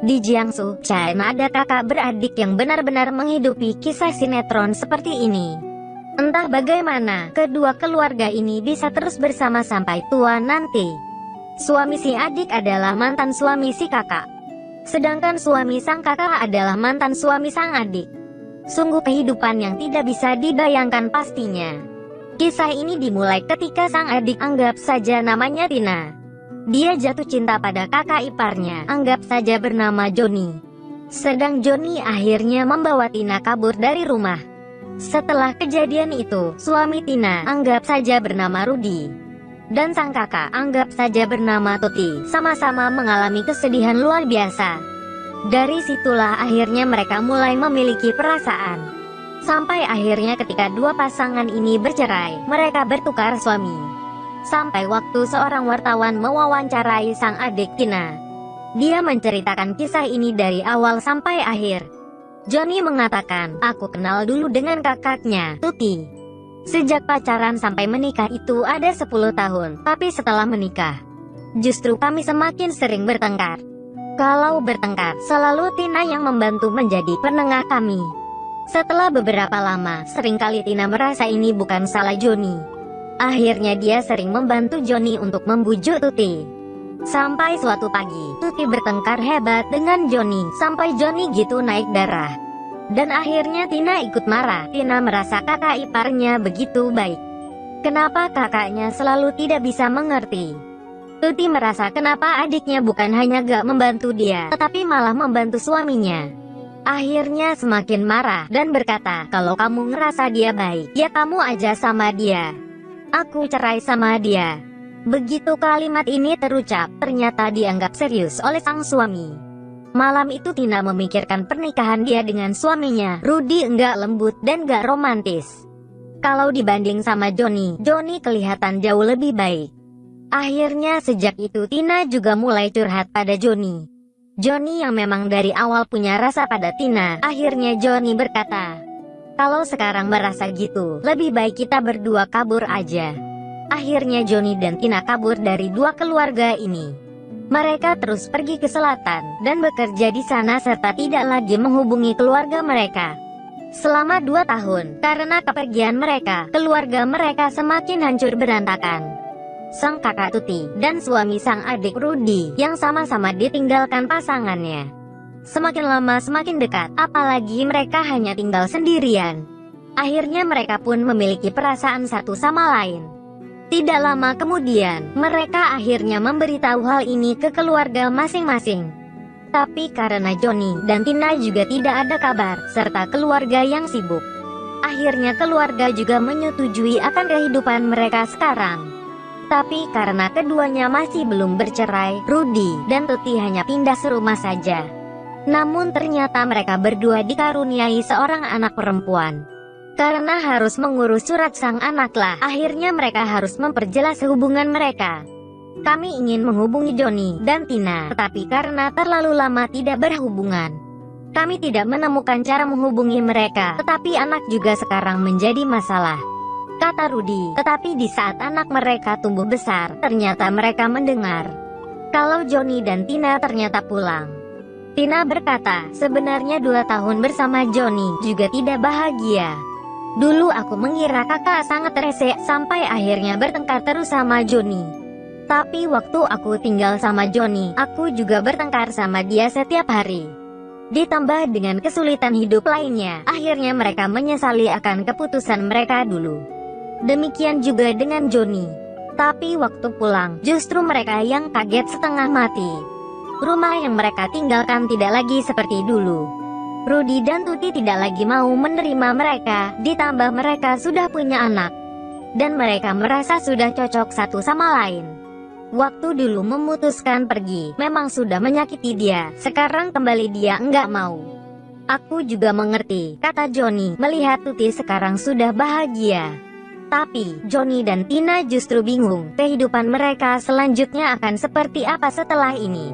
Di Jiangsu, China ada kakak beradik yang benar-benar menghidupi kisah sinetron seperti ini. Entah bagaimana, kedua keluarga ini bisa terus bersama sampai tua nanti. Suami si adik adalah mantan suami si kakak. Sedangkan suami sang kakak adalah mantan suami sang adik. Sungguh kehidupan yang tidak bisa dibayangkan pastinya. Kisah ini dimulai ketika sang adik, anggap saja namanya Tina. Dia jatuh cinta pada kakak iparnya, anggap saja bernama Johnny. Sedang Johnny akhirnya membawa Tina kabur dari rumah. Setelah kejadian itu, suami Tina, anggap saja bernama Rudy, dan sang kakak, anggap saja bernama Tuti, sama-sama mengalami kesedihan luar biasa. Dari situlah akhirnya mereka mulai memiliki perasaan. Sampai akhirnya ketika dua pasangan ini bercerai, mereka bertukar suami. Sampai waktu seorang wartawan mewawancarai sang adik Tina. Dia menceritakan kisah ini dari awal sampai akhir. Johnny mengatakan, aku kenal dulu dengan kakaknya, Tuti. Sejak pacaran sampai menikah itu ada 10 tahun, tapi setelah menikah, justru kami semakin sering bertengkar. Kalau bertengkar, selalu Tina yang membantu menjadi penengah kami. Setelah beberapa lama, seringkali Tina merasa ini bukan salah Johnny. Akhirnya dia sering membantu Johnny untuk membujuk Tuti. Sampai suatu pagi, Tuti bertengkar hebat dengan Johnny, sampai Johnny gitu naik darah. Dan akhirnya Tina ikut marah. Tina merasa kakak iparnya begitu baik. Kenapa kakaknya selalu tidak bisa mengerti? Tuti merasa kenapa adiknya bukan hanya gak membantu dia, tetapi malah membantu suaminya. Akhirnya semakin marah, dan berkata, kalau kamu ngerasa dia baik, ya kamu aja sama dia. Aku cerai sama dia. Begitu kalimat ini terucap, ternyata dianggap serius oleh sang suami. Malam itu Tina memikirkan pernikahan dia dengan suaminya. Rudy enggak lembut dan gak romantis. Kalau dibanding sama Johnny, Johnny kelihatan jauh lebih baik. Akhirnya sejak itu Tina juga mulai curhat pada Johnny. Johnny yang memang dari awal punya rasa pada Tina. Akhirnya Johnny berkata, kalau sekarang merasa gitu, lebih baik kita berdua kabur aja. Akhirnya Johnny dan Tina kabur dari dua keluarga ini. Mereka terus pergi ke selatan, dan bekerja di sana serta tidak lagi menghubungi keluarga mereka. Selama 2 tahun, karena kepergian mereka, keluarga mereka semakin hancur berantakan. Sang kakak Tuti, dan suami sang adik Rudy, yang sama-sama ditinggalkan pasangannya. Semakin lama semakin dekat, apalagi mereka hanya tinggal sendirian. Akhirnya mereka pun memiliki perasaan satu sama lain. Tidak lama kemudian, mereka akhirnya memberitahu hal ini ke keluarga masing-masing. Tapi karena Johnny dan Tina juga tidak ada kabar, serta keluarga yang sibuk, akhirnya keluarga juga menyetujui akan kehidupan mereka sekarang. Tapi karena keduanya masih belum bercerai, Rudy dan Tuti hanya pindah serumah saja. Namun ternyata mereka berdua dikaruniai seorang anak perempuan. Karena harus mengurus surat sang anaklah, akhirnya mereka harus memperjelas hubungan mereka. Kami ingin menghubungi Johnny dan Tina, tetapi karena terlalu lama tidak berhubungan, kami tidak menemukan cara menghubungi mereka. Tetapi anak juga sekarang menjadi masalah, kata Rudy. Tetapi di saat anak mereka tumbuh besar, ternyata mereka mendengar kalau Johnny dan Tina ternyata pulang. Tina berkata, sebenarnya 2 tahun bersama Johnny juga tidak bahagia. Dulu aku mengira kakak sangat rese, sampai akhirnya bertengkar terus sama Johnny. Tapi waktu aku tinggal sama Johnny, aku juga bertengkar sama dia setiap hari. Ditambah dengan kesulitan hidup lainnya, akhirnya mereka menyesali akan keputusan mereka dulu. Demikian juga dengan Johnny. Tapi waktu pulang, justru mereka yang kaget setengah mati. Rumah yang mereka tinggalkan tidak lagi seperti dulu. Rudy dan Tuti tidak lagi mau menerima mereka, ditambah mereka sudah punya anak. Dan mereka merasa sudah cocok satu sama lain. Waktu dulu memutuskan pergi, memang sudah menyakiti dia, sekarang kembali dia enggak mau. Aku juga mengerti, kata Johnny, melihat Tuti sekarang sudah bahagia. Tapi, Johnny dan Tina justru bingung, kehidupan mereka selanjutnya akan seperti apa setelah ini.